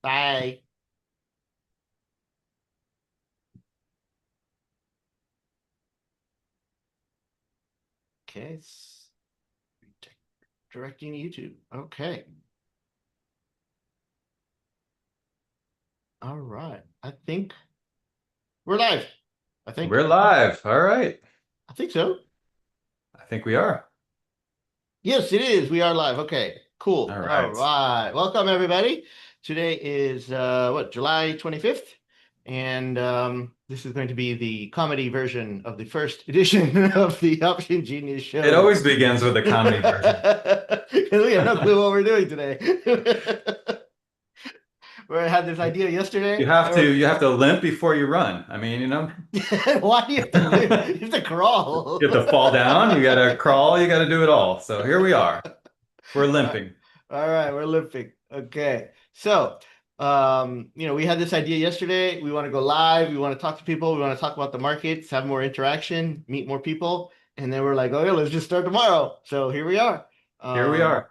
Bye. Okay. Directing YouTube. Okay. All right. I think we're live. I think. We're live. All right. I think so. I think we are. Yes, it is. We are live. Okay. Cool. All All right. right. Welcome everybody. Today is July 25th. And this is going to be the comedy version of the first edition of the Option Genius It show. always begins with a comedy version. Because we have no clue what we're doing today. We had this idea You yesterday. have to you have to limp before you run. I mean, Why do you have to live? You have to crawl. you have to fall down, you got to crawl, you got to do it all. So here we are. We're All limping. right, we're limping. Okay. So, we had this idea yesterday. We want to go live. We want to talk to people. We want to talk about the markets, have more interaction, meet more people. And then we're like, okay, let's just start tomorrow. So here we are. Here we Um, are.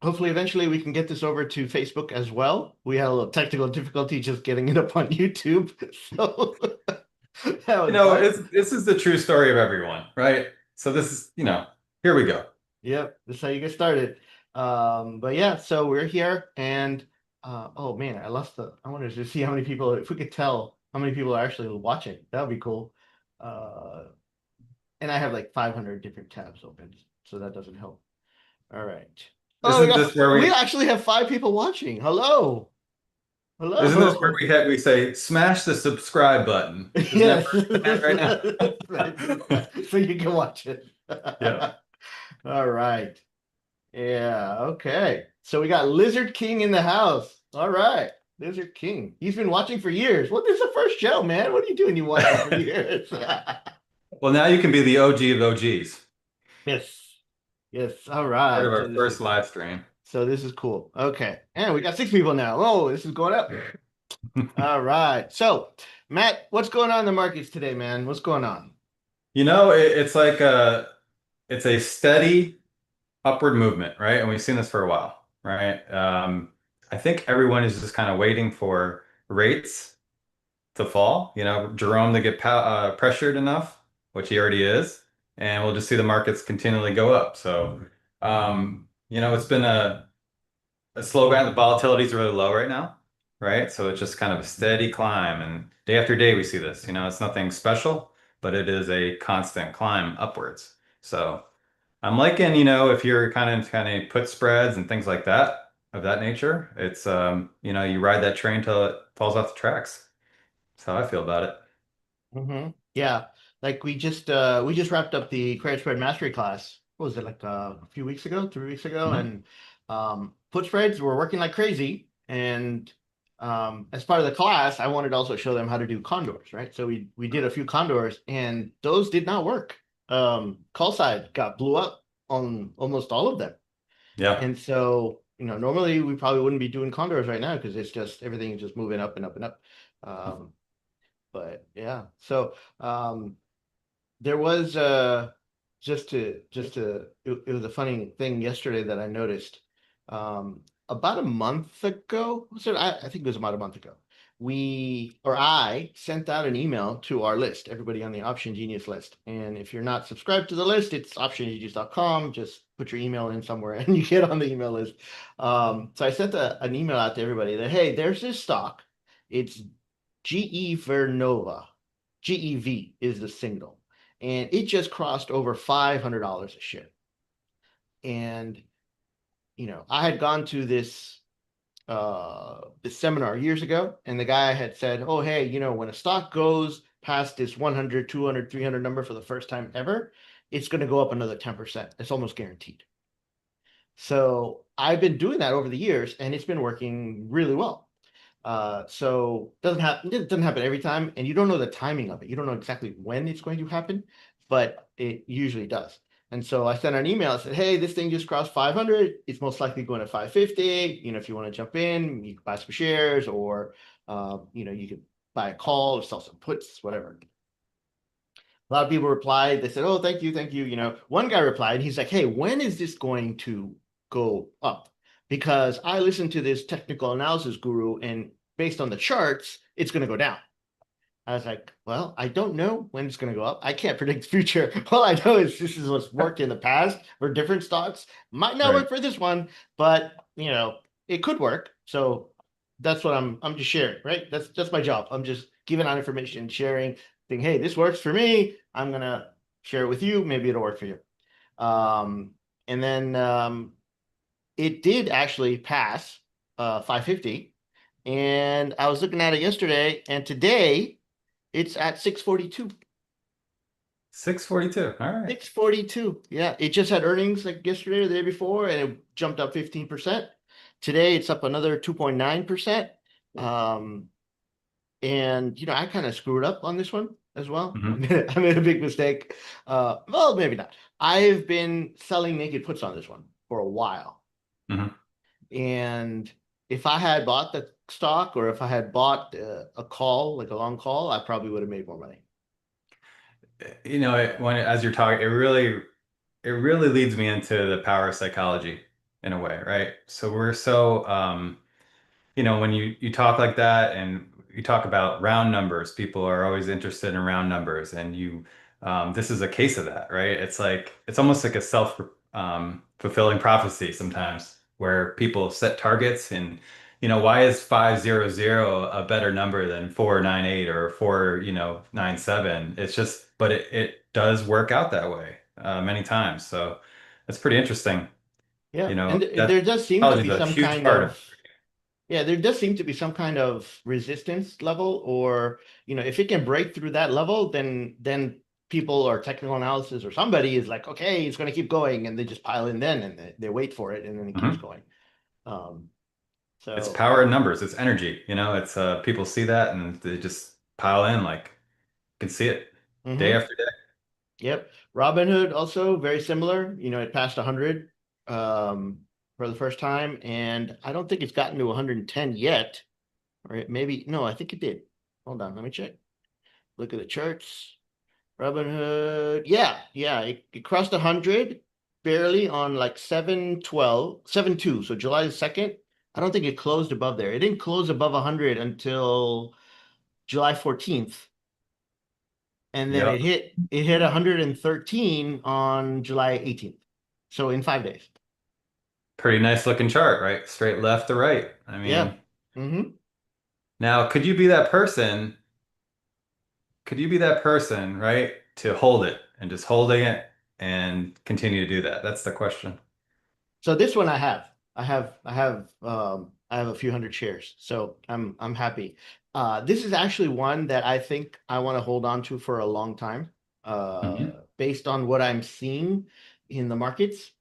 Hopefully, eventually, we can get this over to Facebook as well. We had a little technical difficulty just getting it up on YouTube. So that was fun. This is the true story of everyone, right? So this is, here we go. Yep, that's how you get started. But yeah, so we're here and oh man, I wanted to see how many people, if we could tell how many people are actually watching, that would be cool. Uh, and I have like 500 different tabs open, so that doesn't help. All right. Oh, Isn't this where we we actually have 5 people watching. Hello. isn't this where Hello. we say smash the subscribe button? Isn't that Yes. where we're at right now? So you can watch it. Yeah. All right. Yeah, okay. So we got Lizard King in the house. All right. Lizard King. He's been watching for years. What is the first show, man? What are you doing? You watching for years? Well, now you can be the OG of OGs. Yes. Yes. All Part right. of our first live stream. So this is cool. Okay. And we got 6 people now. Oh, this is going up. All right. So, Matt, what's going on in the markets today, man? What's going on? It's like it's a steady upward movement, right? And we've seen this for a while, right? I think everyone is just kind of waiting for rates to fall, Jerome to get pressured enough, which he already is, and we'll just see the markets continually go up. So, it's been a slow grind. The volatility is really low right now, right? So it's just kind of a steady climb, and day after day we see this. It's nothing special, but it is a constant climb upwards. So I'm liking, if you're kind of put spreads and things like that of that nature, it's you ride that train till it falls off the tracks. That's how I feel about it. Yeah. Like we just wrapped up the credit spread mastery class. What was it like a few weeks ago, 3 weeks ago? Mhm. And put spreads were working like crazy. And as part of the class, I wanted to also show them how to do condors, right? So we did a few condors and those did not work. Call side got blew up on almost all of them. Yeah. And so, normally we probably wouldn't be doing condors right now because it's just everything is just moving up and up and up. But yeah, so there was it was a funny thing yesterday that I noticed. About a month ago, I think it was about a month ago. I sent out an email to our list, everybody on the Option Genius list. And if you're not subscribed to the list, it's optiongenius.com. Just put your email in somewhere and you get on the email list. So I sent an email out to everybody that, hey, there's this stock. It's GE Vernova. GEV is the signal. And it just crossed over $500 a share. And, I had gone to this seminar years ago, and the guy had said, oh, hey, when a stock goes past this 100, 200, 300 number for the first time ever, it's going to go up another 10%. It's almost guaranteed. So I've been doing that over the years, and it's been working really well. So it doesn't happen every time, and you don't know the timing of it. You don't know exactly when it's going to happen, but it usually does. And so I sent an email. I said, hey, this thing just crossed 500. It's most likely going to 550. If you want to jump in, you can buy some shares, or you could buy a call or sell some puts, whatever. A lot of people replied. They said, oh, thank you, thank you. One guy replied. He's like, hey, when is this going to go up? because I listened to this technical analysis guru, and based on the charts, it's going to go down. I was like, well, I don't know when it's going to go up. I can't predict the future. All I know is this is what's worked in the past for different stocks. Might not Right. work for this one, but it could work. So that's what I'm just sharing, right? That's my job. I'm just giving out information, sharing, saying, hey, this works for me. I'm gonna share it with you. Maybe it'll work for you. Um, and then it did actually pass 550. And I was looking at it yesterday, and today it's at 642. 642. All right. 642. Yeah, it just had earnings like yesterday or the day before, and it jumped up 15%. Today it's up another 2.9%. Um, and I kind of screwed up on this one as well. Hmm. I made a big mistake. Well, maybe not. I've been selling naked puts on this one for a while. Hmm. And if I had bought the stock, or if I had bought a call, like a long call, I probably would have made more money. As you're talking, it really leads me into the power of psychology in a way, right? So we're so when you talk like that and you talk about round numbers, people are always interested in round numbers, and this is a case of that, right? It's almost like a self fulfilling prophecy sometimes, where people set targets, and why is 500 a better number than 498 or 497? It's just, but it does work out that way many times, so that's pretty interesting. Yeah, and That there does seem to technology be is a some huge kind part of. of yeah, there does seem to be some kind of resistance level, or if it can break through that level, then people or technical analysis or somebody is like, okay, it's going to keep going, and they just pile in then, and they wait for it, and then it keeps Mhm. going. Um, It's so power in numbers. It's energy. It's people see that and they just pile in, like you can see it day mhm. after day. Yep. Robinhood also very similar. It passed 100 um, for the first time, and I don't think it's gotten to 110 yet. Or maybe no, I think it did. Hold on, let me check. Look at the charts. Robinhood, yeah, yeah, it crossed 100 barely on like 7/12, 7/2. So July the 2nd. I don't think it closed above there. It didn't close above 100 until July 14th. And then Yep. it hit 113 on July 18th. So in 5 days. Pretty nice looking chart, right? Straight left to right. I Yeah. mean, Hmm. now could you be that person? Could you be that person, right? To hold it and just holding it and continue to do that? That's the question. So this one I have. I have a few hundred shares. So I'm happy. This is actually one that I think I want to hold on to for a long time, Hmm. based on what I'm seeing in the markets,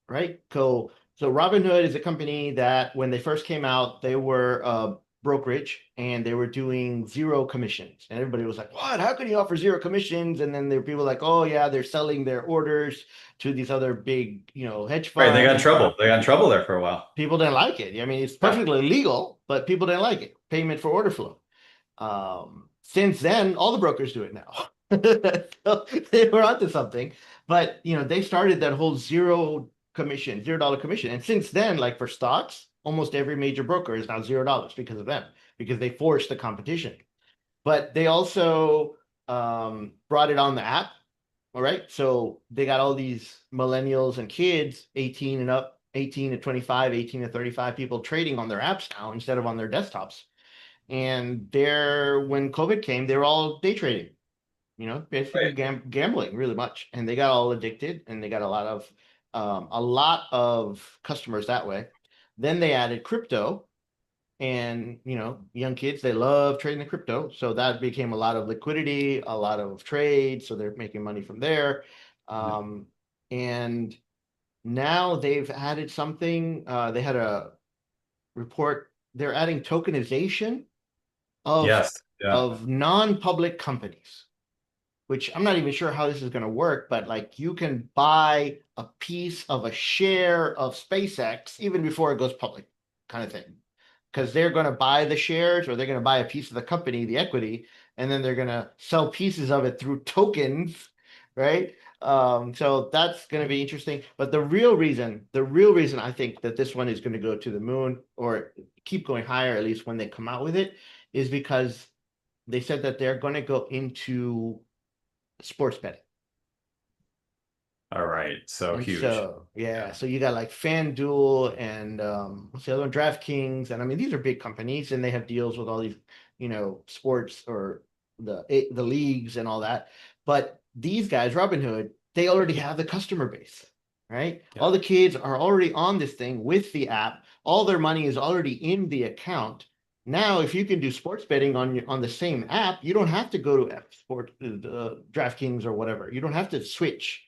right? So Robinhood is a company that when they first came out, they were brokerage, and they were doing zero commissions. And everybody was like, what? How can you offer zero commissions? And then there were people like, oh yeah, they're selling their orders to these other big, hedge Right, they got in funds. trouble. They got in trouble there for a while. People didn't like it. I mean, it's Yeah. perfectly legal, but people didn't like it. Payment for order flow. Since then, all the brokers do it now. So they were onto something, but they started that whole zero commission, $0 commission. And since then, like for stocks, almost every major broker is now $0 because of them, because they forced the competition. But they also brought it on the app. All right. So they got all these millennials and kids, 18 and up, 18 to 25, 18 to 35 people trading on their apps now instead of on their desktops. And when COVID came, they were all day trading, basically Right. gambling really much. And they got all addicted, and they got a lot of customers that way. Then they added crypto, and young kids, they love trading the crypto, so that became a lot of liquidity, a lot of trades, so they're making money from there. Yeah. And now they've added something. They had a report. They're adding tokenization of Yes. Yeah. of non-public companies, which I'm not even sure how this is going to work, but like you can buy a piece of a share of SpaceX even before it goes public, kind of thing. Because they're going to buy the shares, or they're going to buy a piece of the company, the equity, and then they're going to sell pieces of it through tokens, right? So that's going to be interesting. But the real reason I think that this one is going to go to the moon or keep going higher, at least when they come out with it, is because they said that they're going to go into sports betting. All right, so And huge. so, yeah, Yeah. so you got like FanDuel and what's the other one? DraftKings. And I mean, these are big companies and they have deals with all these, sports or the leagues and all that. But these guys, Robinhood, they already have the customer base, right? All Yep. the kids are already on this thing with the app. All their money is already in the account. Now, if you can do sports betting on the same app, you don't have to go to DraftKings or whatever. You don't have to switch.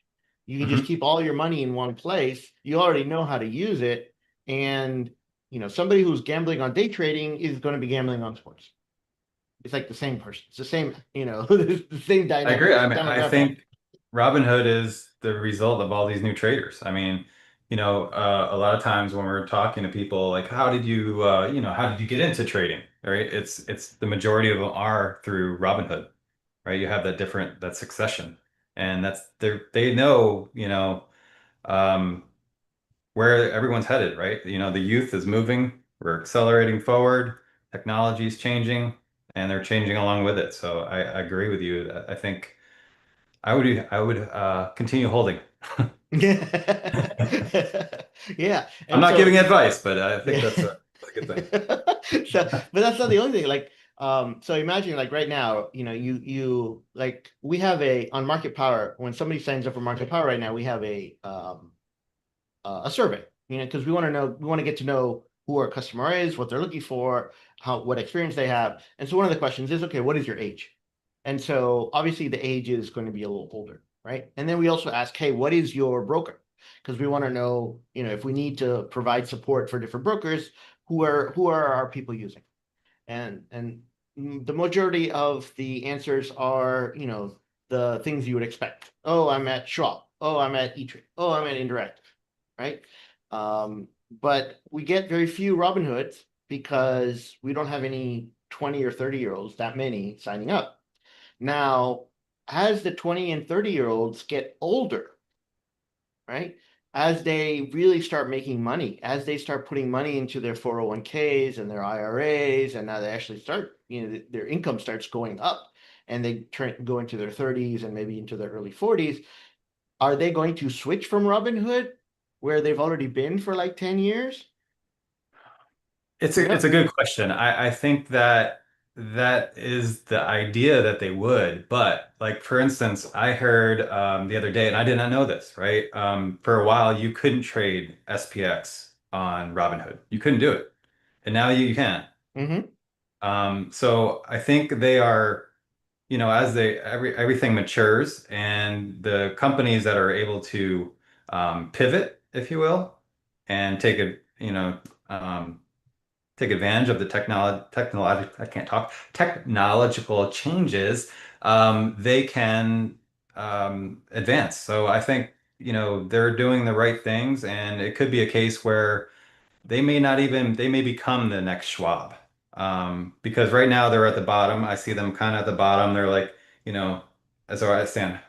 You can just Hmm. keep all your money in one place. You already know how to use it. And, somebody who's gambling on day trading is going to be gambling on sports. It's like the same person. It's the same, the same I agree. dynamic, I mean, I demographic. think Robinhood is the result of all these new traders. I mean, a lot of times when we're talking to people, like, how did you get into trading? Right? It's the majority of them are through Robinhood, right? You have that succession, and they know, um, where everyone's headed, right? The youth is moving, we're accelerating forward, technology is changing, and they're changing along with it. So I agree with you. I think. I would continue holding. Yeah. I'm And not giving so, advice, but I think yeah. that's a good thing. So, but that's not the only thing. Like, so imagine like right now, you like we have on Market Power, when somebody signs up for Market Power right now, we have a survey, because we want to get to know who our customer is, what they're looking for, what experience they have. And so one of the questions is, okay, what is your age? And so obviously the age is going to be a little older, right? And then we also ask, hey, what is your broker? Because we want to know, if we need to provide support for different brokers, who are our people using? And the majority of the answers are, the things you would expect. Oh, I'm at Schwab. Oh, I'm at E-Trade. Oh, I'm at Interactive, right? But we get very few Robinhoods because we don't have any 20 or 30-year-olds, that many signing up. Now, as the 20 and 30-year-olds get older, right? As they really start making money, as they start putting money into their 401ks and their IRAs, and now they actually start, their income starts going up and they go into their 30s and maybe into their early 40s, are they going to switch from Robinhood where they've already been for like 10 years? It's a No. good question. I think that is the idea that they would, but like for instance, I heard the other day, and I did not know this, right? For a while, you couldn't trade SPX on Robinhood. You couldn't do it, and now you can. Mm-hmm. So I think they are. As everything matures and the companies that are able to pivot, if you will, and um, take advantage of the I can't talk, technological changes, they can advance. So I think, they're doing the right things, and it could be a case where they may become the next Schwab. Because right now they're at the bottom. I see them kind of at the bottom. They're like, you know, as I understand,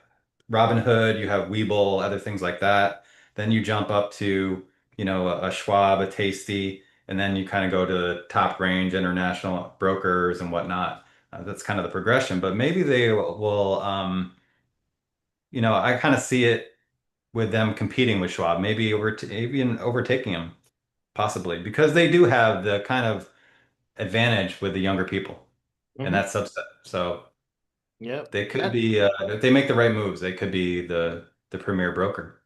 Robinhood, you have Webull, other things like that. Then you jump up to, a Schwab, a Tasty, and then you kind of go to the top range international brokers and whatnot. That's kind of the progression. But maybe they will, I kind of see it with them competing with Schwab, maybe even overtaking them possibly, because they do have the kind of advantage with the younger people and Mm-hmm. that subset. So Yep. they could That be, if they make the right moves, they could be the premier broker,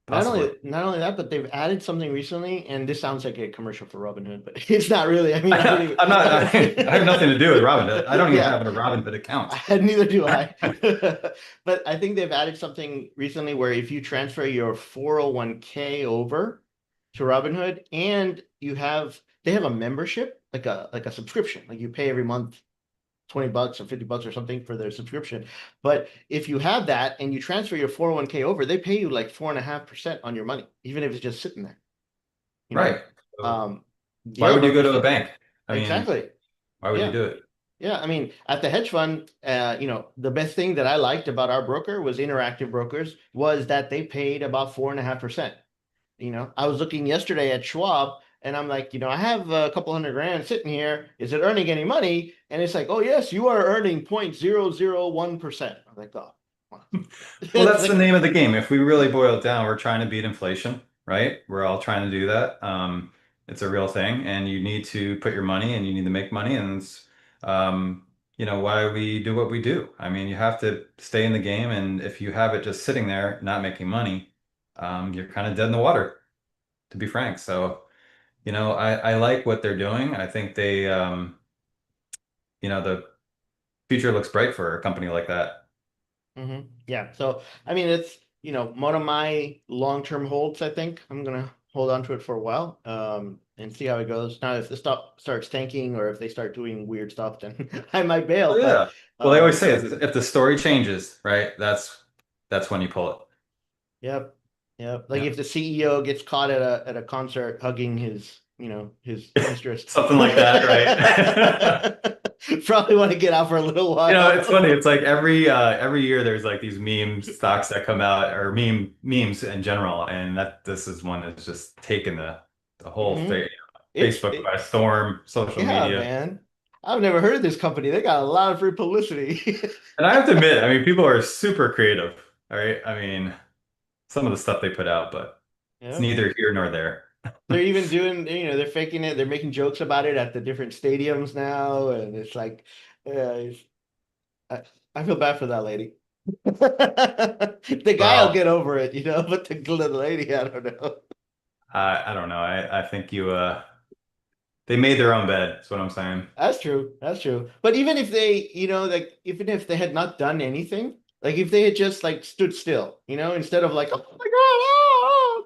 Not possibly. only not only that, but they've added something recently, and this sounds like a commercial for Robinhood, but it's not really. I mean, I don't even. I'm not, I have nothing to do with Robinhood. I don't even Yeah, have a Robinhood account. neither do I. But I think they've added something recently where if you transfer your 401k over to Robinhood and they have a membership, like a subscription, like you pay every month 20 bucks or 50 bucks or something for their subscription. But if you have that and you transfer your 401k over, they pay you like 4.5% on your money, even if it's just sitting there, you know? Right. So Um, why yeah, would you go brokers to a do. bank? I mean, Exactly. why would you Yeah. do it? Yeah, I mean, at the hedge fund, the best thing that I liked about our broker was Interactive Brokers was that they paid about 4.5%. I was looking yesterday at Schwab and I'm like, I have a couple hundred grand sitting here. Is it earning any money? And it's like, oh yes, you are earning 0.001%. I'm like, oh, wow. Well, It's that's the like, name of the game. If we really boil it down, we're trying to beat inflation, right? We're all trying to do that. It's a real thing, and you need to put your money and you need to make money, and it's why we do what we do. I mean, you have to stay in the game, and if you have it just sitting there not making money, you're kind of dead in the water, to be frank. So, I like what they're doing. I think the future looks bright for a company like that. yeah. So, I mean, it's, one of my long-term holds, I think. I'm gonna hold on to it for a while, and see how it goes. Now, if the stock starts tanking or if they start doing weird stuff, then I might bail. Oh But, yeah. Well, they always say yeah. if the story changes, right? That's when you pull it. Yep. Yep. Like Yeah. if the CEO gets caught at a concert hugging his mistress. Something like that, right? Probably want to get out for a little It's funny. while. It's like every year there's like these meme stocks that come out or memes in general, and that this is one that's just taken the whole hmm It's Facebook by storm, social yeah, media. man. I've never heard of this company. They got a lot of free publicity. And I have to admit, I mean, people are super creative, all right? I mean, some of the stuff they put out, but it's Yeah. neither here nor there. They're even doing, they're faking it. They're making jokes about it at the different stadiums now, and it's like, it's, I, I feel bad for that lady. The guy will Well, get over it, but the lady, I don't know. I don't know. I think they made their own bed. That's what I'm saying. That's true. That's true. But even if they, like even if they had not done anything, like if they had just like stood still, instead of like, oh my God,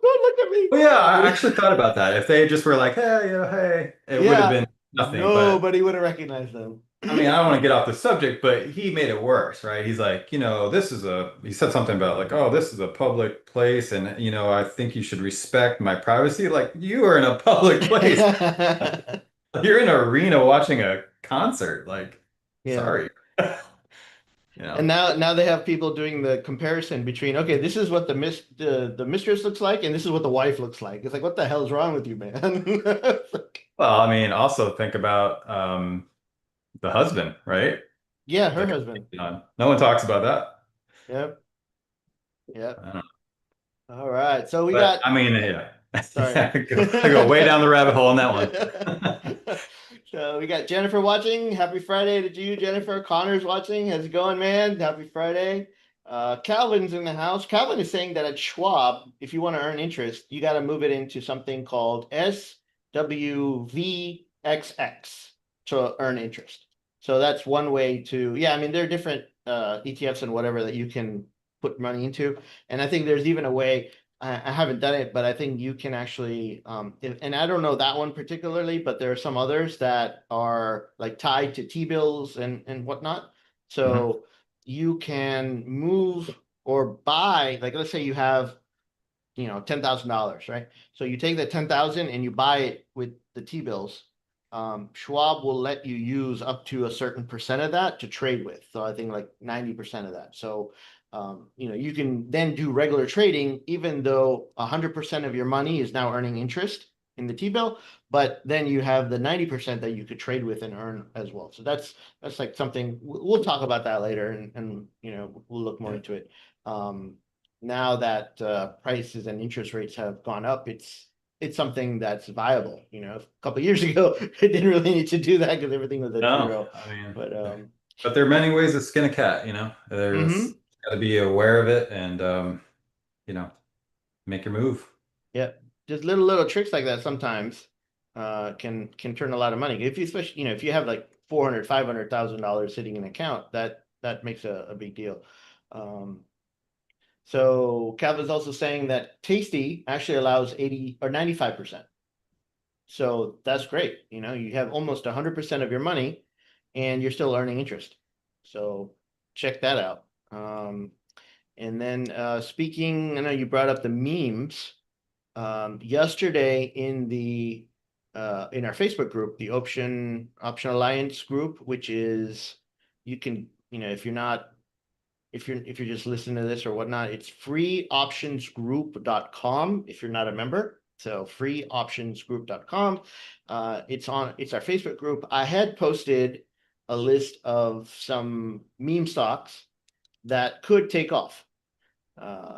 don't look at Well, yeah, I me. actually thought about that. If they just were like, hey, hey, it would have Yeah, been nothing. But nobody would have recognized them. I mean, I don't want to get off the subject, but he made it worse, right? He's like, he said something about like, oh, this is a public place, and I think you should respect my privacy. Like, you are in a public place. You're in an arena watching a concert. Like, Yeah. sorry. You And know. now they have people doing the comparison between, okay, this is what the mistress looks like, and this is what the wife looks like. It's like, what the hell is wrong with you, man? It's like, Well, I mean, also think about the husband, right? yeah, her That husband. no one talks about that. Yep. I Yep. don't know. All right. So we But got, I mean, yeah. sorry. I go way down the rabbit hole on that one. So we got Jennifer watching. Happy Friday to you, Jennifer. Connor's watching. How's it going, man? Happy Friday. Calvin's in the house. Calvin is saying that at Schwab, if you want to earn interest, you got to move it into something called SWVXX to earn interest. So that's one way to, yeah, I mean, there are different ETFs and whatever that you can put money into. And I think there's even a way, I haven't done it, but I think you can actually, and I don't know that one particularly, but there are some others that are like tied to T-bills and whatnot. Mhm. So you can move or buy, like let's say you have, $10,000, right? So you take that 10,000 and you buy it with the T-bills. Schwab will let you use up to a certain percent of that to trade with. So I think like 90% of that. So you can then do regular trading, even though 100% of your money is now earning interest in the T-bill, but then you have the 90% that you could trade with and earn as well. So that's like something we'll talk about that later, and we'll look more Yeah. into it. Um, Now that prices and interest rates have gone up, it's something that's viable. A couple of years ago, it didn't really need to do that because everything was at No, zero. I mean, But but there are many ways to skin a cat, There's mhm. got to be aware of it and you know, make your move. Yeah, just little tricks like that sometimes can turn a lot of money. If you especially, if you have like 400, $500,000 sitting in an account, that makes a big deal. Um, so Calvin's also saying that Tasty actually allows 80 or 95%. So that's great. You have almost 100% of your money and you're still earning interest. So check that out. And then speaking, I know you brought up the memes. Yesterday in the in our Facebook group, the Option Alliance group, which is you can, if you're not if you're just listening to this or whatnot, it's freeoptionsgroup.com if you're not a member. So freeoptionsgroup.com. It's our Facebook group. I had posted a list of some meme stocks that could take off.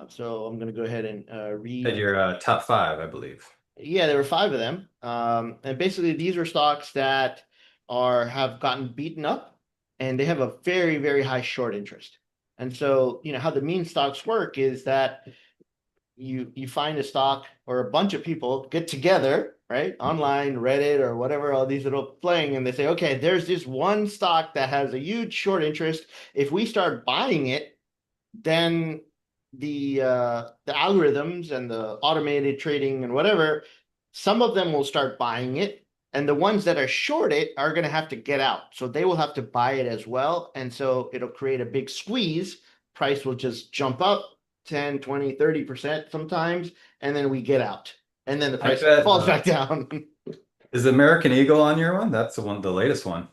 So I'm going to go ahead and At read. your top five, I believe. Yeah, there were five of them. And basically these are stocks that have gotten beaten up and they have a very, very high short interest. And so, how the meme stocks work is that you find a stock or a bunch of people get together, right? Online, Reddit, or whatever, all these little playing, and they say, okay, there's this one stock that has a huge short interest. If we start buying it, then the algorithms and the automated trading and whatever, some of them will start buying it, and the ones that are short it are going to have to get out. So they will have to buy it as well. And so it'll create a big squeeze. Price will just jump up 10, 20, 30% sometimes, and then we get out. And then the I price bet. falls back down. Is American Eagle on your one? That's the latest one.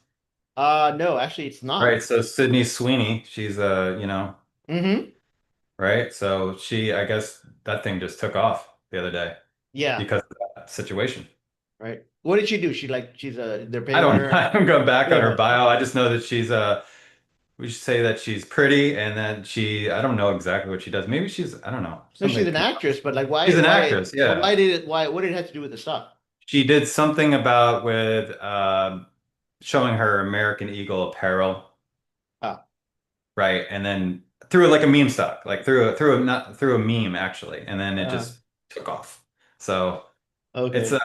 No, actually it's not. Right. So Sydney Sweeney, she's Mm-hmm. right. So I guess that thing just took off the other day Yeah, because of that situation. right. What did she do? They're I paying don't her. I don't go back on her Yeah. bio. I just know that we should say that she's pretty and then I don't know exactly what she does. Maybe I don't know, No, she's something. an actress, but like, She's an actress, yeah. what did it have to do with the stock? She did something about with showing her American Eagle apparel, Ah, right? And then through like a meme stock, like through a not through a meme actually, and then it uh, just took off. So it's okay.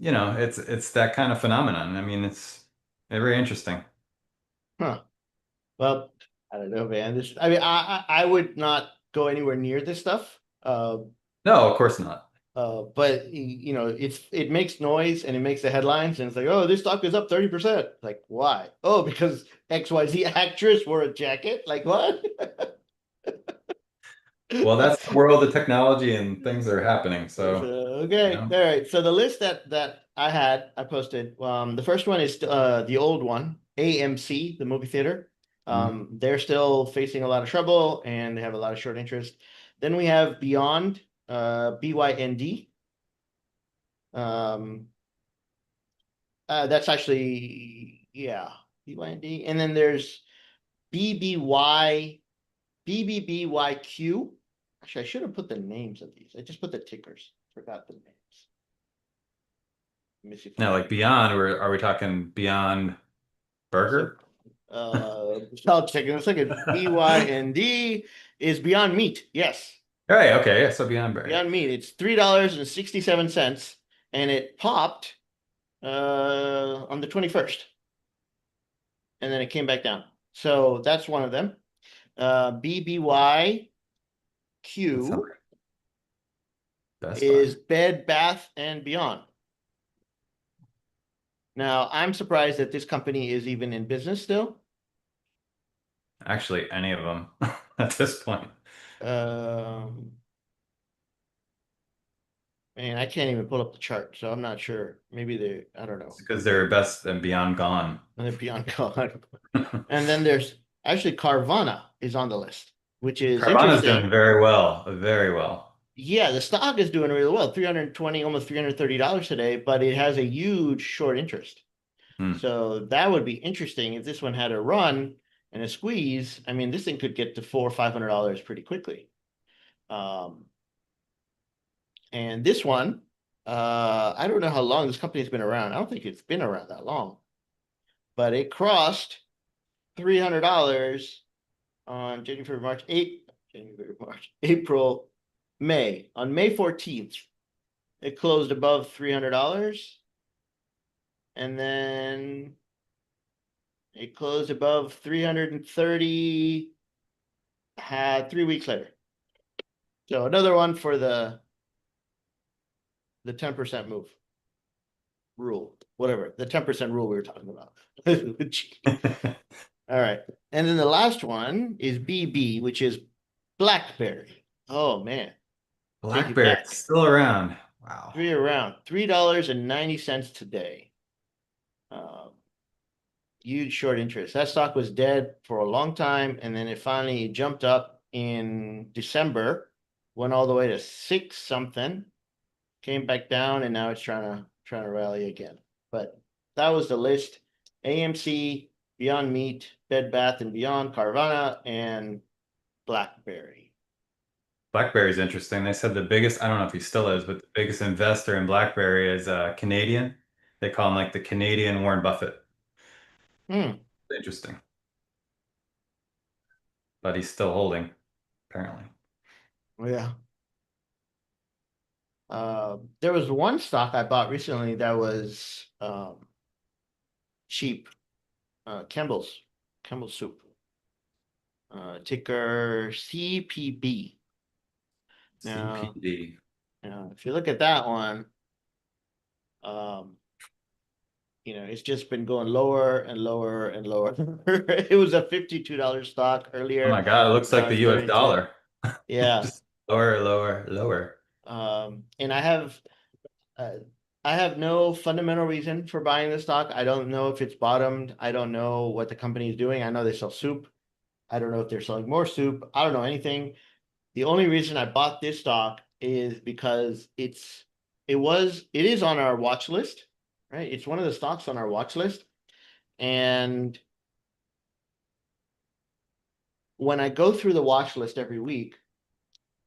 it's that kind of phenomenon. I mean, it's very interesting. Huh. Well, I don't know, man. I mean, I would not go anywhere near this stuff. No, of course not. But it makes noise and it makes the headlines, and it's like, oh, this stock is up 30%. Like, why? Oh, because XYZ actress wore a jacket. Like, what? Well, that's the world of technology and things that are happening. So, So, you okay, know. all right. So the list that I posted. The first one is the old one, AMC, the movie theater. Mhm. They're still facing a lot of trouble and they have a lot of short interest. Then we have Beyond, BYND. Um, that's actually, yeah, BYND. And then there's BBY, BBBYQ. Actually, I should have put the names of these. I just put the tickers. Forgot the names. Let me see if I Now, can. like Beyond, are we talking Beyond So, Burger? I'll check in a second. BYND is Beyond Meat. Yes, All right, okay, yeah, so Beyond Burger. Beyond Meat. It's $3.67, and it popped on the 21st, and then it came back down. So that's one of them. BBYQ That sounds like Best Buy. is Bed Bath and Beyond. Now, I'm surprised that this company is even in business still. Actually, any of them at this point. Um, Man, I can't even pull up the chart, so I'm not sure. Maybe I don't It's know. because they're best and beyond gone. They're beyond God. And then there's actually Carvana is on the list, which is Carvana's doing interesting. very well, very well. Yeah, the stock is doing really well, 320, almost $330 today, but it has a huge short interest. Hmm. So that would be interesting if this one had a run and a squeeze. I mean, this thing could get to $400 or $500 pretty quickly. Um, and this one, I don't know how long this company's been around. I don't think it's been around that long, but it crossed $300 on January, March, April, May. On May 14th, it closed above $300, and then it closed above 330 had 3 weeks later. So another one for the 10% move rule, whatever, the 10% rule we were talking about. All right. And then the last one is BB, which is BlackBerry. Oh man, take it BlackBerry back. still around. Wow. Around $3.90 today. Um, Huge short interest. That stock was dead for a long time, and then it finally jumped up in December, went all the way to six something, came back down, and now it's trying to rally again. But that was the list: AMC, Beyond Meat, Bed Bath and Beyond, Carvana, and BlackBerry. BlackBerry's interesting. They said the biggest, I don't know if he still is, but the biggest investor in BlackBerry is Canadian. They call him like the Canadian Warren Buffett. Hmm. Interesting. But he's still holding, apparently. Yeah. There was one stock I bought recently that was cheap. Campbell's soup. Ticker CPB. Now, CPD. if you look at that one, um, it's just been going lower and lower and lower. It was a $52 stock Oh earlier. my God, it looks like Now the it's US 32. dollar. Yeah. Just lower, lower, lower. And uh, I have no fundamental reason for buying the stock. I don't know if it's bottomed. I don't know what the company is doing. I know they sell soup. I don't know if they're selling more soup. I don't know anything. The only reason I bought this stock is because it is on our watch list, right? It's one of the stocks on our watch list. And when I go through the watch list every week,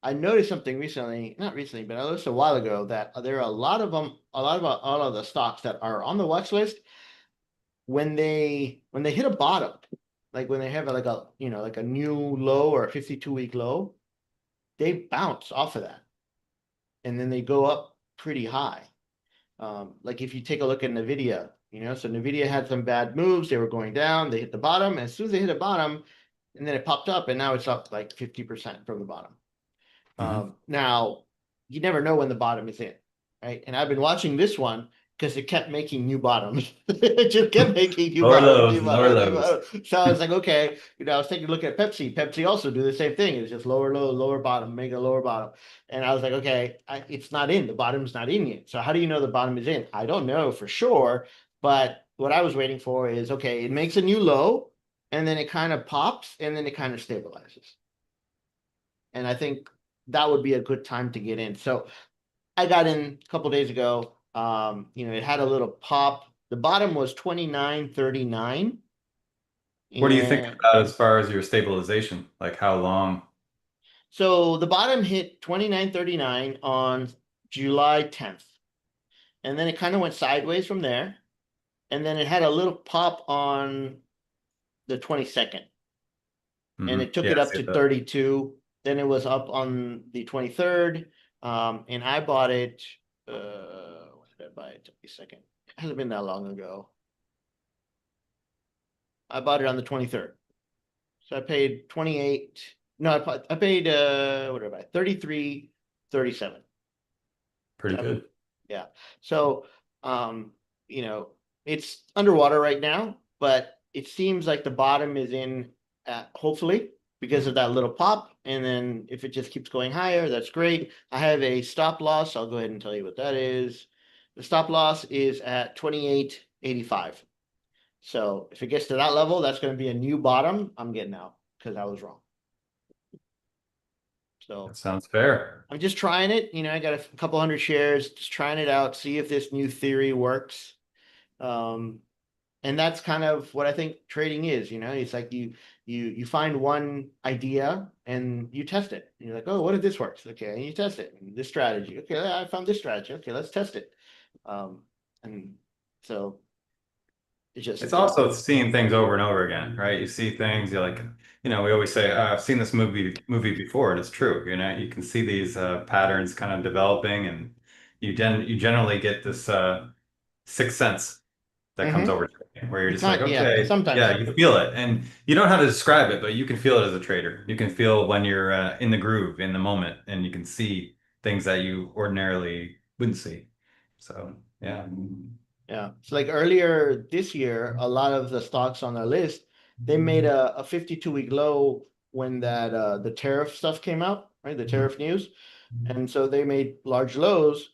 I noticed something recently, not recently, but I noticed a while ago that there are a lot of them, all of the stocks that are on the watch list when they hit a bottom, like when they have like a new low or a 52-week low, they bounce off of that and then they go up pretty high. Like if you take a look at Nvidia, so Nvidia had some bad moves. They were going down. They hit the bottom. And as soon as they hit a bottom, and then it popped up, and now it's up like 50% from the bottom. Hmm. Now, you never know when the bottom is in, right? And I've been watching this one because it kept making new bottoms. It just kept making new Lower bottoms, lows, new lower bottoms, new lows. bottoms. So I was like, okay, I was taking a look at Pepsi. Pepsi also do the same thing. It's just lower low, lower bottom, make a lower bottom. And I was like, okay, it's not in. The bottom's not in yet. So how do you know the bottom is in? I don't know for sure. But what I was waiting for is, okay, it makes a new low, and then it kind of pops, and then it kind of stabilizes. And I think that would be a good time to get in. So I got in a couple days ago. It had a little pop. The bottom was 29.39. What do you think And about as far as your stabilization? Like how long? so the bottom hit 29.39 on July 10th. And then it kind of went sideways from there. And then it had a little pop on the 22nd. And Hmm. it took Yeah, it I up see to that. 32. Then it was up on the 23rd. And I bought it. When did I buy it? Took me a second. It hasn't been that long ago. I bought it on the 23rd. So I paid 28. No, I paid what did I buy? 33.37. Pretty good. Yeah. So um, you know, it's underwater right now, but it seems like the bottom is in hopefully because of that little pop. And then if it just keeps going higher, that's great. I have a stop loss. I'll go ahead and tell you what that is. The stop loss is at 28.85. So if it gets to that level, that's going to be a new bottom. I'm getting out because I was wrong. That So sounds fair. I'm just trying it. I got a couple hundred shares, just trying it out, see if this new theory works. Um, and that's kind of what I think trading is. It's like you find one idea and you test it. And you're like, oh, what if this works? Okay, and you test it. And this strategy. Okay, I found this strategy. Okay, let's test it. Um, and so it's It's just also seeing things over and over again, right? You see things, you're like, we always say, I've seen this movie before, and it's true. You can see these patterns kind of developing, and you generally get this sixth sense that comes mhm. over to you, where you're It's just like, not, yeah, okay, sometimes. yeah, you feel it, and you don't know how to describe it, but you can feel it as a trader. You can feel when you're in the groove, in the moment, and you can see things that you ordinarily wouldn't see. So, yeah. Yeah. So like earlier this year, a lot of the stocks on our list, they made a 52-week low when that the tariff stuff came out, right? The tariff news. And so they made large lows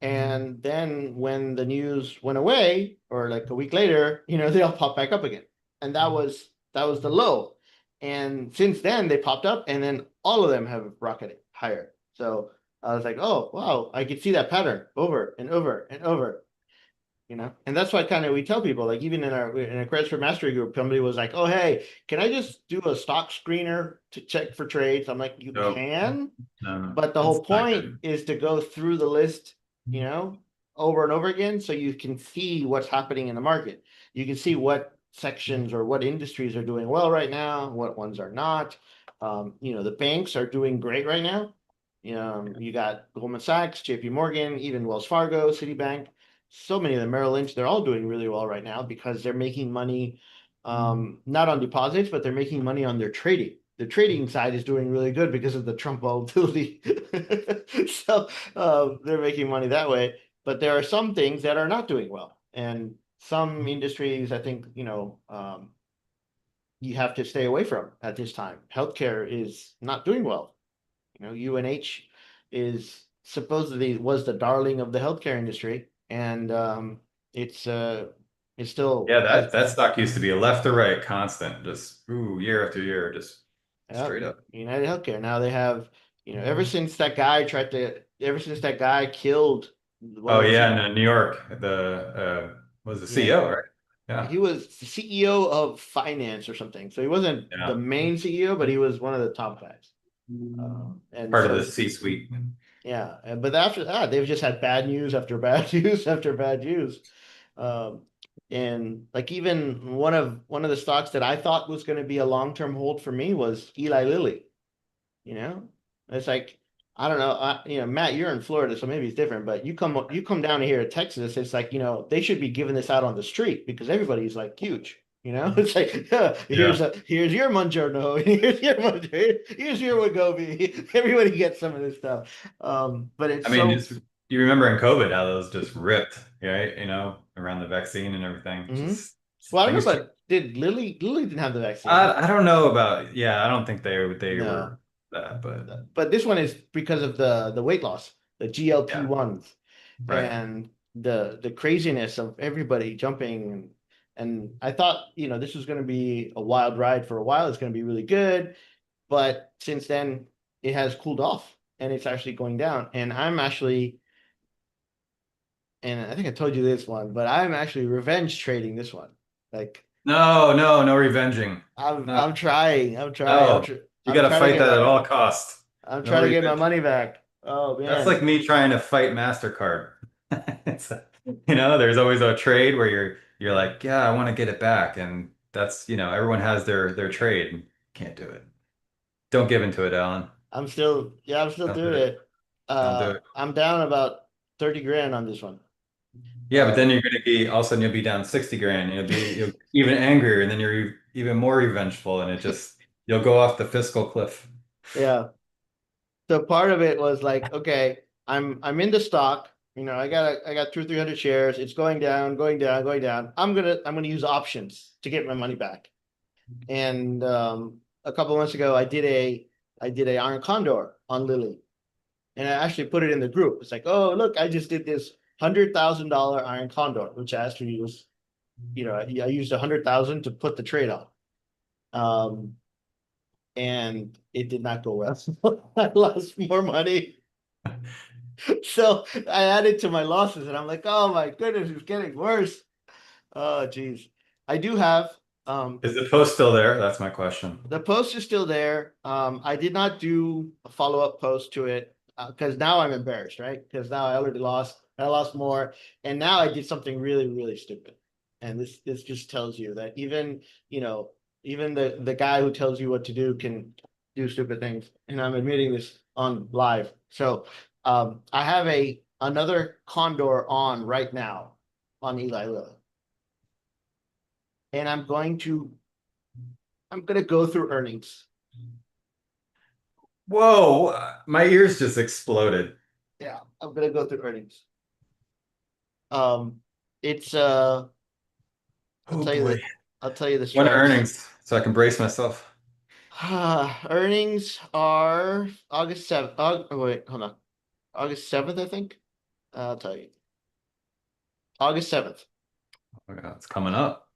And then when the news went away, or like a week later, they all popped back up again. And that was the low. And since then they popped up, and then all of them have rocketed higher. So I was like, oh wow, I could see that pattern over and over and over. And that's why kind of we tell people, like, even in a credit for mastery group, somebody was like, oh hey, can I just do a stock screener to check for trades? I'm like, you So can, no, no, but the that's whole not point good. is to go through the list, you know, over and over again, so you can see what's happening in the market. You can see what sections or what industries are doing well right now, what ones are not. The banks are doing great right now. You got Goldman Sachs, JP Morgan, even Wells Fargo, Citibank, so many of them, Merrill Lynch, they're all doing really well right now because they're making money, not on deposits, but they're making money on their trading. The trading side is doing really good because of the Trump volatility. So they're making money that way. But there are some things that are not doing well. And some industries, I think, you have to stay away from at this time. Healthcare is not doing well. UNH is supposedly was the darling of the healthcare industry, and it still Yeah, has. that stock used to be a left or right constant, just year after year, just Yeah, straight up. United Healthcare. Now they have, ever since that guy killed one Oh of the yeah, C, and New York, the was the yeah, CEO, right? Yeah, he was the CEO of finance or something. So he wasn't the yeah, main CEO, but he was one of the top guys. And part of the so C-suite. yeah, but after that, they've just had bad news after bad news after bad news. Um, and like even one of the stocks that I thought was going to be a long-term hold for me was Eli Lilly. You know, it's like I don't know. Matt, you're in Florida, so maybe it's different. But you come down here to Texas, it's like they should be giving this out on the street because everybody's like huge. It's like Yeah, here's your Mongiorno, here's your here's your Wegovy. Everybody gets some of this stuff. But I it's mean, so. just you remember in COVID how those just ripped, right? Around the vaccine and everything. Mhm. Just Well, I don't know, things change. but did Lilly didn't have the vaccine, right? I don't know about, yeah, I don't think they No. were that, but But this one is because of the weight loss, the yeah, GLP-1s, right. and the craziness of everybody jumping. And I thought, this was going to be a wild ride for a while. It's going to be really good. But since then, it has cooled off and it's actually going down. And I think I told you this one, but I'm actually revenge trading this one. Like No, no, no revenging. I'm No, I'm trying. I'm trying. no. You got I'm to trying to fight get that my at all costs. I'm No trying to get my revenge. money back. Oh That's man. like me trying to fight MasterCard. It's, there's always a trade where you're like, yeah, I want to get it back, and that's, everyone has their trade and can't do it. Don't give into it, Alan. I'm still Don't do doing it. it. Don't do it. I'm down about 30 grand on this one. Yeah, but Uh, then you're gonna be all of a sudden you'll be down 60 grand, and you'll even angrier, and then you're even more revengeful, and you'll go off the fiscal cliff. yeah. So part of it was like, okay, I'm in the stock. I got 300 shares. It's going down, going down, going down. I'm gonna use options to get my money back. And a couple of months ago, I did a Iron Condor on Lily, and I actually put it in the group. It's like, oh look, I just did this $100,000 Iron Condor, which actually was, I used 100,000 to put the trade on. Um, and it did not go well. I lost more money. So I added to my losses and I'm like, oh my goodness, it's getting worse. Oh geez. I do have um Is the post still there? That's my question. the post is still there. I did not do a follow-up post to it because now I'm embarrassed, right? Because now I lost more, and now I did something really, really stupid. And this just tells you that you know, even the guy who tells you what to do can do stupid things. And I'm admitting this on live. So I have another Condor on right now on Eli Lilly, and I'm gonna go through earnings. Whoa, my ears just exploded. Yeah, I'm gonna go through earnings. It's I'll Oh tell you boy. the I'll tell you the When are strikes. earnings? So I can brace myself. Earnings are August 7th. Oh, wait, hold on. August 7th, I think. I'll tell you. August 7th. Oh, yeah, it's coming up.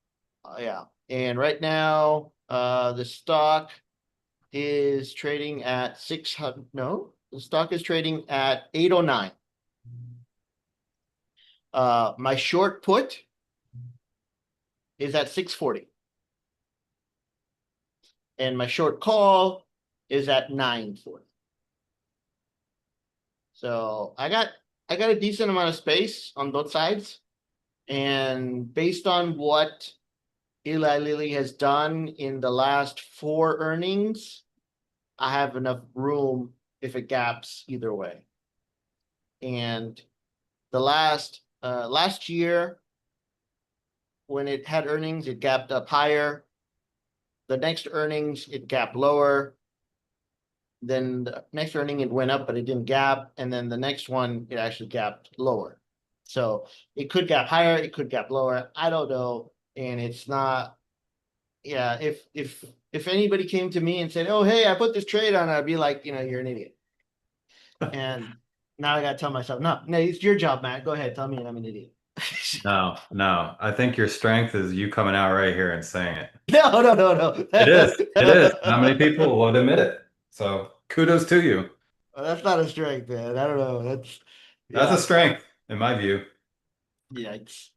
Yeah. And right now, the stock is trading at 600. No, the stock is trading at 809. My short put is at 640. And my short call is at 940. So I got a decent amount of space on both sides. And based on what Eli Lilly has done in the last four earnings, I have enough room if it gaps either way. And the last year when it had earnings, it gapped up higher. The next earnings, it gapped lower. Then the next earning, it went up, but it didn't gap. And then the next one, it actually gapped lower. So it could gap higher, it could gap lower. I don't know. And it's not, yeah, if anybody came to me and said, "Oh, hey, I put this trade on," I'd be like, you're an idiot. And now I gotta tell myself, no, no, it's your job, Matt. Go ahead, tell me I'm an idiot. No, no. I think your strength is you coming out right here and saying it. No, no, no, no. It is. It is. Not many people would admit it. So kudos to you. That's not a strength, man. I don't know. That's That's a yeah. strength in my view. Yikes.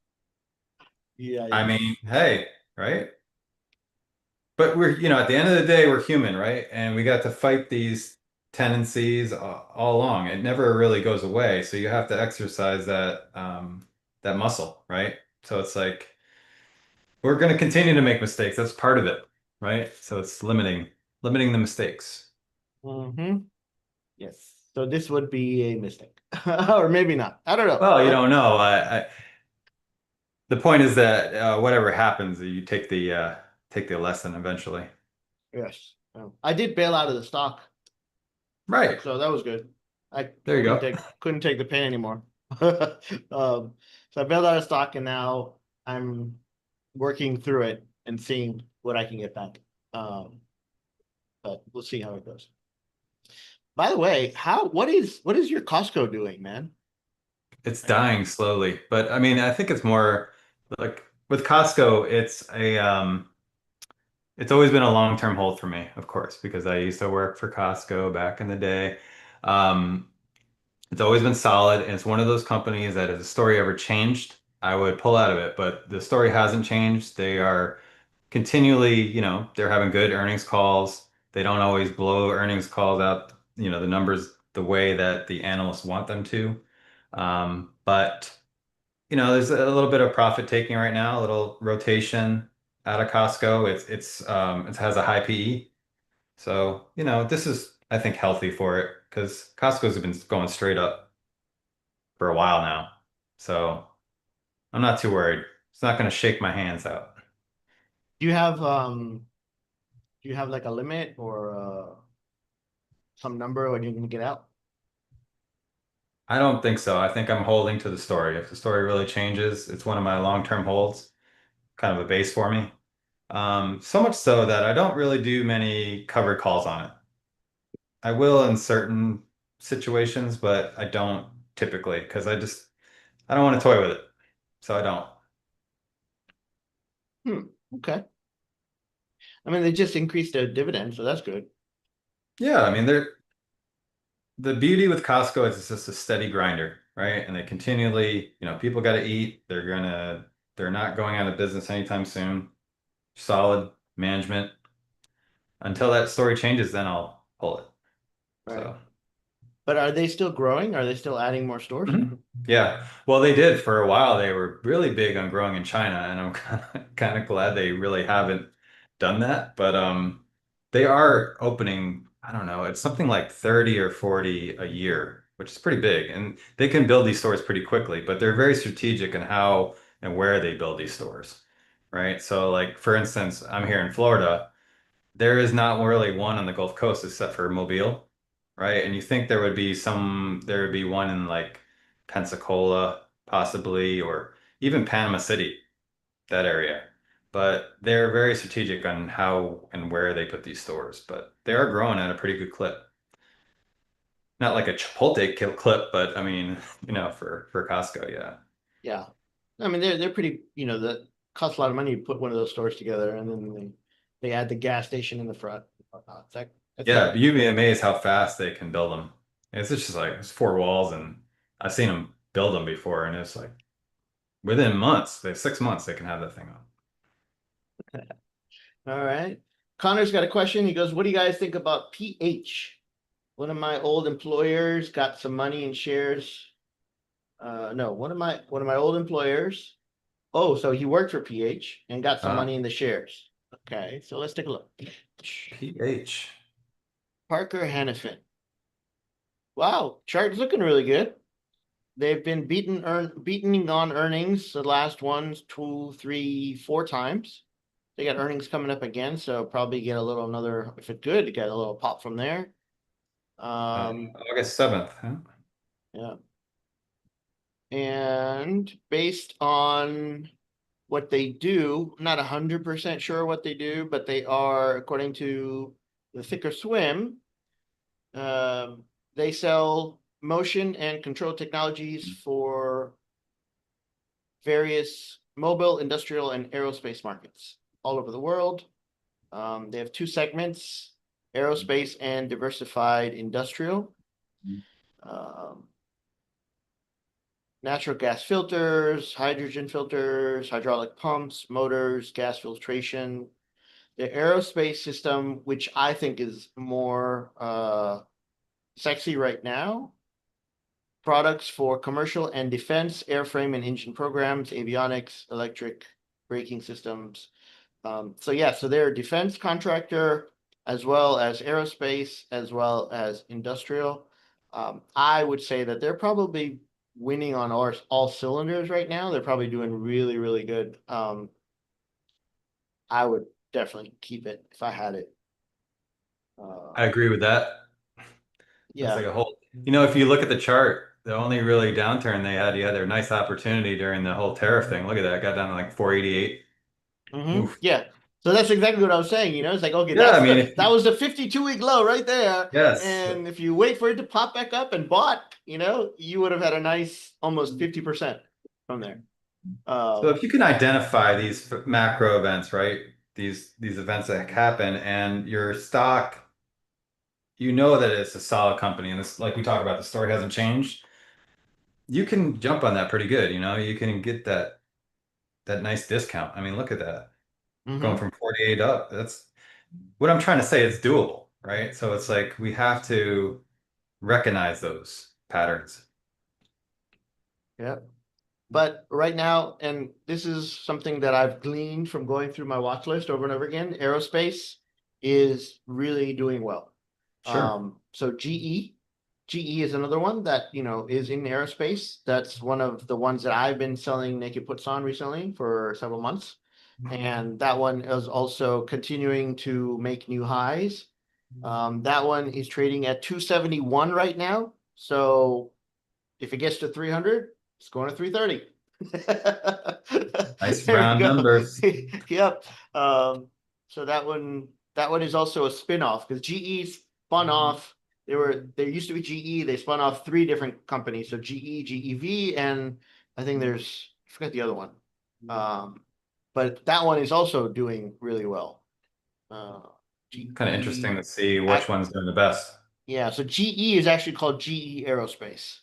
I Yikes. mean, hey, right? But at the end of the day, we're human, right? And we got to fight these tendencies all along. It never really goes away. So you have to exercise that muscle, right? So it's like we're going to continue to make mistakes. That's part of it, right? So it's limiting the mistakes. Mm-hmm. Yes. So this would be a mistake. Or maybe not. I don't know. Well, you don't know. The point is that whatever happens, you take the lesson eventually. Yes. I did bail out of the stock, Right. so that was good. I There you couldn't go. take couldn't take the pain anymore. So I bailed out of stock and now I'm working through it and seeing what I can get back. Um, but we'll see how it goes. By the way, what is your Costco doing, man? It's dying slowly, but I mean, I think it's more like with Costco, it's always been a long-term hold for me, of course, because I used to work for Costco back in the day. Um, it's always been solid, and it's one of those companies that if the story ever changed, I would pull out of it, but the story hasn't changed. They are continually, they're having good earnings calls. They don't always blow earnings calls out, the numbers the way that the analysts want them to. But there's a little bit of profit taking right now, a little rotation out of Costco. It has a high PE. So, this is, I think, healthy for it because Costco's have been going straight up for a while now. So I'm not too worried. It's not going to shake my hands out. Do you have like a limit or some number when you're gonna get out? I don't think so. I think I'm holding to the story. If the story really changes, it's one of my long-term holds, kind of a base for me. So much so that I don't really do many covered calls on it. I will in certain situations, but I don't typically because I don't want to toy with it. So I don't. Hmm. Okay. I mean, they just increased their dividend, so that's good. Yeah, I mean the beauty with Costco is it's just a steady grinder, right? And they continually, people got to eat. They're not going out of business anytime soon. Solid management. Until that story changes, then I'll pull it. Right. So. But are they still growing? Are they still adding more stores? Mhm. Yeah. Well, they did for a while. They were really big on growing in China, and I'm kind of glad they really haven't done that. But they are opening, I don't know, it's something like 30 or 40 a year, which is pretty big. And they can build these stores pretty quickly, but they're very strategic in how and where they build these stores, right? So like for instance, I'm here in Florida. There is not really one on the Gulf Coast except for Mobile, right? And you think there would be one in like Pensacola, possibly, or even Panama City, that area. But they're very strategic on how and where they put these stores, but they are growing at a pretty good clip. not like a Chipotle clip, but I mean, for Costco, yeah. Yeah. I mean, they're pretty, that costs a lot of money to put one of those stores together, and then they add the gas station in the front. It's Yeah, like, you'd be amazed how fast they can build them. It's just like it's four walls, and I've seen them build them before, and it's like within months, 6 months, they can have that thing up. all right. Connor's got a question. He goes, "What do you guys think about PH? One of my old employers got some money in shares. No, one of my old employers. Oh, so he worked for PH and got some money in the shares. Okay, so let's take a look. PH. Parker Hannifin. Wow, chart's looking really good. They've been beaten on earnings the last one, two, three, 4 times. They got earnings coming up again, so probably get a little another, if it's good, get a little pop from there. August 7th, huh? Yeah. And based on what they do, I'm not 100% sure what they do, but they are, according to the Thicker Swim, um, they sell motion and control technologies for various mobile, industrial, and aerospace markets all over the world. They have 2 segments, aerospace and diversified industrial. Um, Natural gas filters, hydrogen filters, hydraulic pumps, motors, gas filtration. The aerospace system, which I think is more sexy right now, products for commercial and defense, airframe and engine programs, avionics, electric braking systems. So yeah, so they're a defense contractor as well as aerospace, as well as industrial. I would say that they're probably winning on all cylinders right now. They're probably doing really, really good. I would definitely keep it if I had it. I Uh, agree with that. That's yeah. like a whole, if you look at the chart, the only really downturn they had, you had their nice opportunity during the whole tariff thing. Look at that, got down to like 488. Oof. Yeah. So that's exactly what I was saying. It's like, okay, Yeah, I mean, that was the 52-week low right there. yes. And if you wait for it to pop back up and bought, you would have had a nice almost 50% from there. So Um, if you can identify these macro events, right? These events that happen and your stock, you know that it's a solid company and this, like we talked about, the story hasn't changed. You can jump on that pretty good, you can get that nice discount. I mean, look at that. Going mhm. from 48 up. That's what I'm trying to say. It's doable, right? So it's like we have to recognize those patterns. Yeah. But right now, and this is something that I've gleaned from going through my watch list over and over again, aerospace is really doing well. Sure. So GE is another one that, is in aerospace. That's one of the ones that I've been selling naked puts on recently for several months. And that one is also continuing to make new highs. That one is trading at 271 right now. So if it gets to 300, it's going to 330. Nice There we round go. numbers. Yep. So that one is also a spin-off because GE spun off. There used to be GE. They spun off 3 different companies. So GE, GEV, and I think I forgot the other one. But that one is also doing really well. Uh, Kind of interesting GE, to see which one's doing the best. yeah. So GE is actually called GE Aerospace.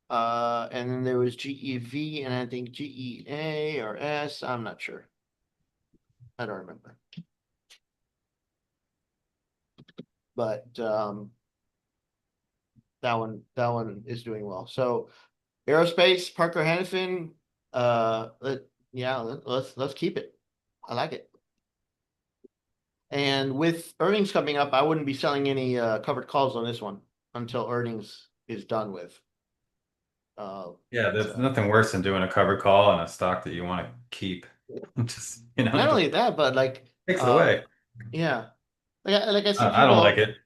And then there was GEV and I think GEA or S. I'm not sure. I don't remember. But that one is doing well. So aerospace, Parker Hannifin, yeah, let's keep it. I like it. And with earnings coming up, I wouldn't be selling any covered calls on this one until earnings is done with. Yeah, there's So nothing worse than doing a covered call on a stock that you want to keep. Just, not just only that, but like takes it uh away. yeah. Like I see I don't like people. it.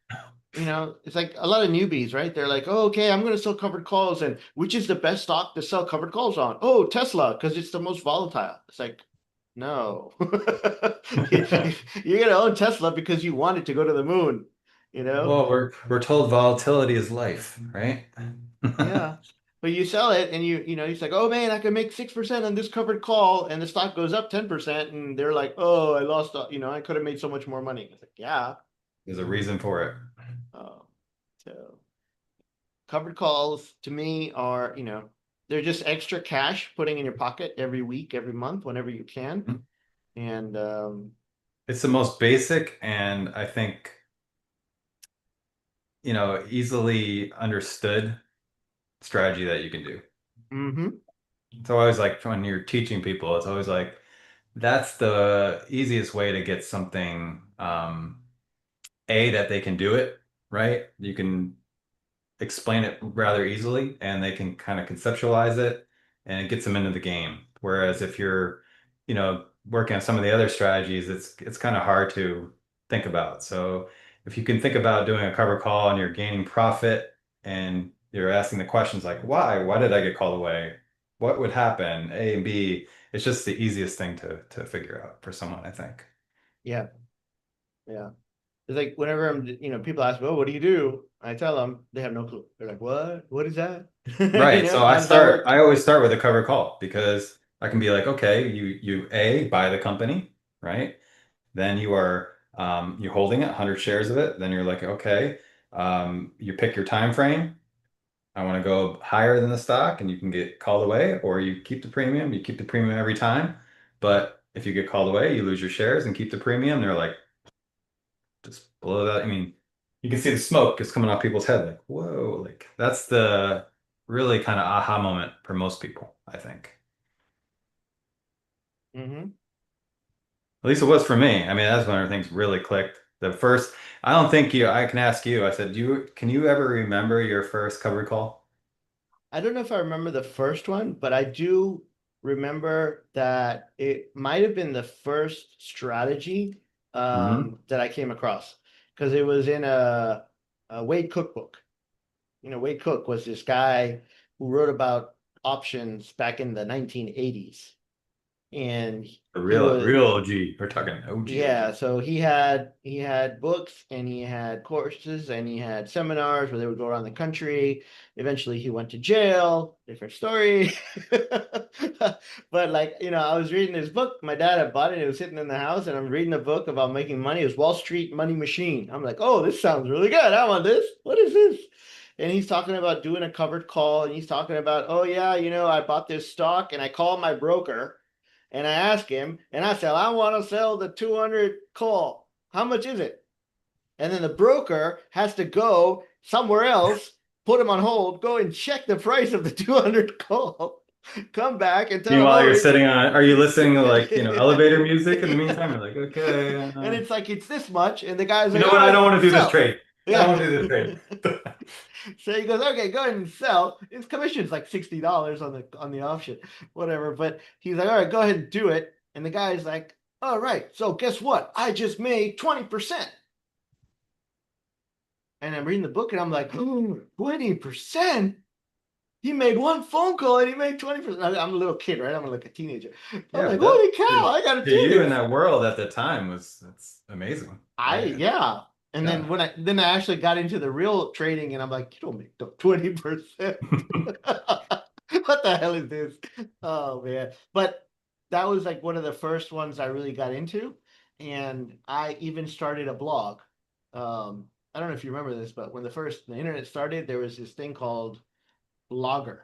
It's like a lot of newbies, right? They're like, oh, okay, I'm going to sell covered calls. And which is the best stock to sell covered calls on? Oh, Tesla, because it's the most volatile. It's like, no. You're going to own Tesla because you want it to go to the moon. you know? Well, we're told volatility is life, right? Yeah. But you sell it and he's like, oh man, I can make 6% on this covered call, and the stock goes up 10%, and they're like, oh, I lost, I could have made so much more money. It's like, yeah. There's a reason for it. Oh, so covered calls to me are, they're just extra cash putting in your pocket every week, every month, whenever you can. And It's the most basic and I think, easily understood strategy that you can do. mhm. It's always like when you're teaching people, it's always like that's the easiest way to get something, A, that they can do it, right? You can explain it rather easily and they can kind of conceptualize it and it gets them into the game. Whereas if you're, working on some of the other strategies, it's kind of hard to think about. So if you can think about doing a cover call and you're gaining profit and you're asking the questions like, why? Why did I get called away? What would happen? A and B, it's just the easiest thing to figure out for someone, I think. Yeah, yeah. It's like whenever people ask me, oh, what do you do? I tell them, they have no clue. They're like, what? What is that? Right. So How does that work? I always start with a cover call because I can be like, okay, you A, buy the company, right? Then you're holding it, 100 shares of it. Then you're like, okay, you pick your time frame. I want to go higher than the stock and you can get called away, or you keep the premium, you keep the premium every time. But if you get called away, you lose your shares and keep the premium. They're like, just blow that. I mean, you can see the smoke is coming off people's head, like, whoa, like that's the really kind of aha moment for most people, I think. Hmm. At least it was for me. I mean, that's when things really clicked. The first, I don't think I can ask you. I said, can you ever remember your first cover call? I don't know if I remember the first one, but I do remember that it might have been the first strategy Hmm. that I came across, because it was in a Wade cookbook. Wade Cook was this guy who wrote about options back in the 1980s. And A he was real OG. We're talking OG, yeah, OG. so he had books, and he had courses, and he had seminars where they would go around the country. Eventually he went to jail, different story. But like, I was reading his book. My dad had bought it, it was sitting in the house, and I'm reading a book about making money. It was Wall Street Money Machine. I'm like, oh, this sounds really good. I want this. What is this? And he's talking about doing a covered call, and he's talking about, oh yeah, I bought this stock, and I called my broker and I ask him, and I said, I want to sell the 200 call. How much is it? And then the broker has to go somewhere else, put him on hold, go and check the price of the 200 call, come back and tell him, Meanwhile, oh, you're it's. sitting on, are you listening to like, elevator music in the meantime? You're like, okay, And it's like, it's this much. And the guy's you like, know all what? I right, don't want to do this sell. trade. I don't Yeah. want to do this trade. So he goes, okay, go ahead and sell. His commission's like $60 on the option, whatever. But he's like, all right, go ahead and do it. And the guy's like, all right, so guess what? I just made 20%. And I'm reading the book, and I'm like, oh, 20%? He made one phone call and he made 20%. I'm a little kid, right? I'm like a teenager. I'm Yeah, like, but that holy cow, I gotta to do you in this. that world at the time that's amazing, right? Yeah. And then Yeah. when I actually got into the real trading, and I'm like, you don't make 20%. What the hell is this? Oh man. But that was like one of the first ones I really got into. And I even started a blog. I don't know if you remember this, but when the internet started, there was this thing called Blogger.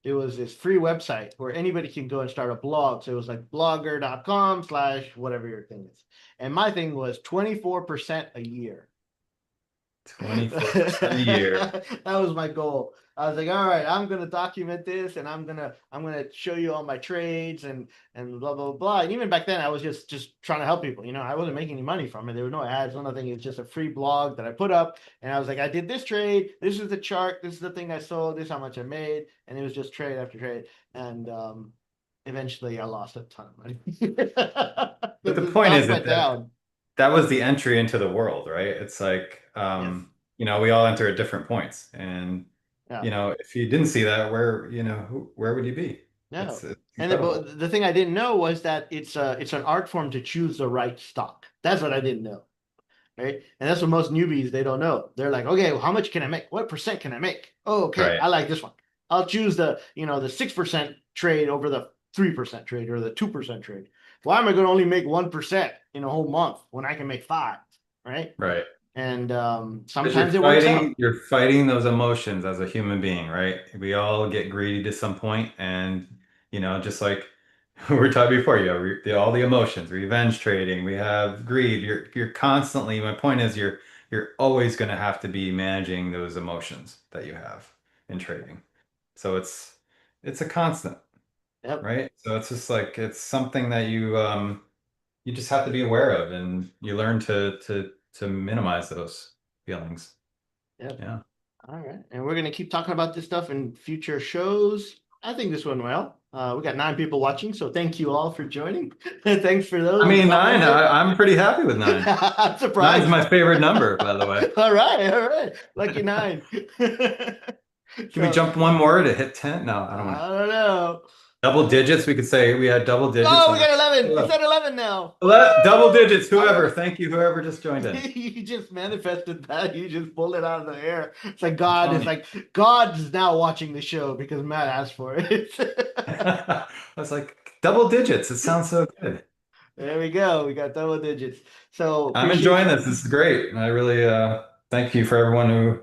It was this free website where anybody can go and start a blog. So it was like blogger.com/ whatever your thing is. And my thing was 24% a year. 24% a year. That was my goal. I was like, all right, I'm gonna document this, and I'm gonna show you all my trades, and blah blah blah. And even back then, I was just trying to help people. I wasn't making any money from it. There were no ads, no nothing. It's just a free blog that I put up, and I was like, I did this trade. This is the chart. This is the thing I sold. This is how much I made, and it was just trade after trade. And eventually, I lost a ton of money But because the the point stock is went down. that was the entry into the world, right? It's like, Yes. we all enter at different points. And, Yeah. if you didn't see that, where would you be? No. It's And the, incredible. but the thing I didn't know was that it's an art form to choose the right stock. That's what I didn't know. right? And that's what most newbies they don't know. They're like, okay, well, how much can I make? What percent can I make? Oh, okay, Right. I like this one. I'll choose the 6% trade over the 3% trade or the 2% trade. Why am I going to only make 1% in a whole month when I can make five, right? Right. And Because sometimes it works out. you're fighting those emotions as a human being, right? We all get greedy to some point, and just like we were talking before, all the emotions, revenge trading, we have greed. You're constantly. My point is, you're always going to have to be managing those emotions that you have in trading. So it's a constant, Yep, right? So it's just like it's something that you just have to be aware of, and you learn to minimize those feelings. yep. Yeah. All right. And we're going to keep talking about this stuff in future shows. I think this went well. We got 9 people watching, so thank you all for joining. Thanks for I those who mean, nine. commented. I'm pretty happy with nine. I'm Nine's surprised. my favorite number, by the way. All right, all right. Lucky 9. Can we So, jump one more to hit 10? No, I don't want I to. don't know. Double digits. We could say we had double digits Oh, we on our. got 11. It's 11. at 11 now. Double digits. All Whoever. right. Thank you. Whoever just joined in. You just manifested that. You just pulled it out of the air. It's like I'm God telling is you. like God's now watching the show because Matt asked for it. I was like, double digits. It sounds so good. There we go. We got double digits. So I'm appreciate enjoying you. this. This is great. And I really thank you for everyone who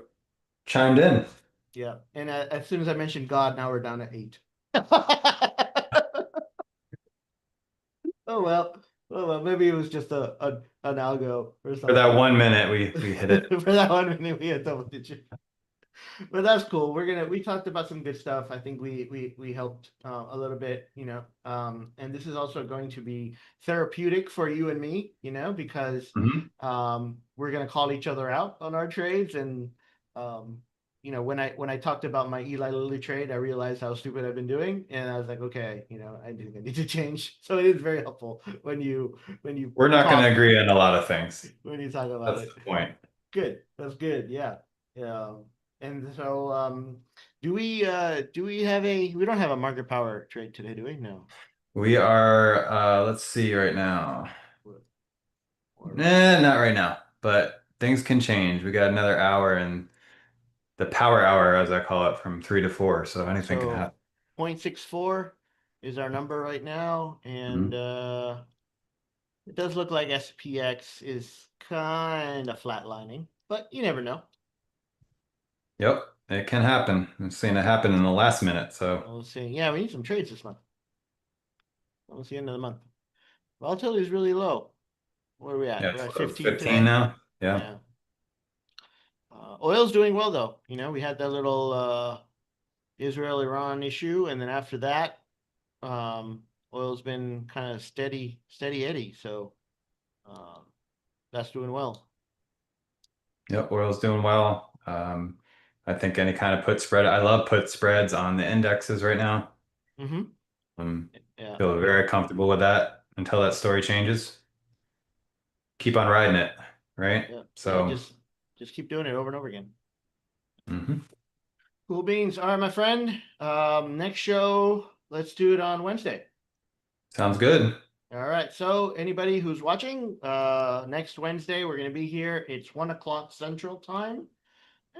chimed in. Yeah. And as soon as I mentioned God, now we're down to 8. Oh well. Oh well. Maybe it was just an algo or For that something. 1 minute, we hit it. For that 1 minute, we had double digits. But that's cool. We talked about some good stuff. I think we helped a little bit, and this is also going to be therapeutic for you and me, because Mhm. we're gonna call each other out on our trades. And um, when I talked about my Eli Lilly trade, I realized how stupid I've been doing, and I was like, okay, I need to change. So it is very helpful when you We're not going to talk agree on a lot of things. when you talk about That's it. the point. Good. That's good. Yeah. Yeah. And so do we have we don't have a market power trade today, do we? No. We are, let's see right now. Or, or Nah, not right now, but things can change. We got another hour and the power hour, as I call it, from 3 to 4. So anything can so happen. 0.64 is our number right now. And Mhm. it does look like SPX is kind of flatlining, but you never know. Yep, it can happen. I've seen it happen in the last minute. So We'll see. Yeah, we need some trades this month. Almost the end of the month. Volatility is really low. Where are we at? yeah, We're it's at what, 15 15 today. now. Yeah. Yeah. Oil's doing well though. We had that little Israel-Iran issue, and then after that, oil's been kind of steady, steady Eddie. So um, that's doing well. Yep, oil's doing well. I think any kind of put spread. I love put spreads on the indexes right now. Mm-hmm. Um, Yeah, feel yeah, very comfortable with that until that story changes. Keep on riding it, right? yeah, yeah. So, Just keep doing it over and over again. mhm. Cool beans. All right, my friend. Next show, let's do it on Wednesday. Sounds good. All right. So anybody who's watching, next Wednesday we're gonna be here. It's 1 o'clock Central Time.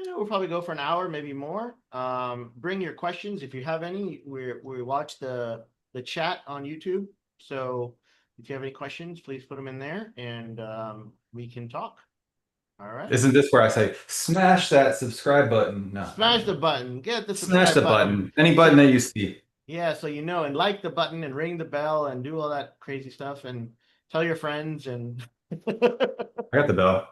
We'll probably go for an hour, maybe more. Bring your questions if you have any. We watch the chat on YouTube, so if you have any questions, please put them in there, and we can talk. All right. Isn't this where I say, smash that subscribe button? No, not Smash the anymore. button. Get the Smash subscribe the button. button. Any button So that you see. yeah, so and like the button and ring the bell and do all that crazy stuff and tell your friends and I got the bell.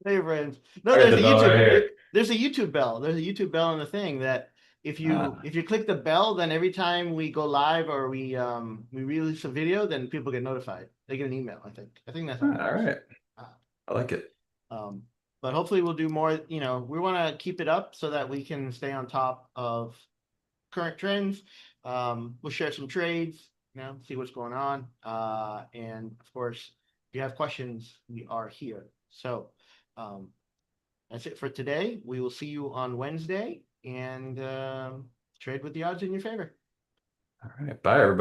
hey, friends. No, I got the bell right here. there's a YouTube bell. There's a YouTube bell in the thing that if you Ah, if you click the bell, then every time we go live or we release a video, then people get notified. They get an email, I think. I think that's how it all works. right. Uh, I like it. Um, but hopefully we'll do more, we want to keep it up so that we can stay on top of current trends. We'll share some trades, see what's going on. And of course, if you have questions, we are here. So um, that's it for today. We will see you on Wednesday and trade with the odds in your favor. All right. Bye, everybody.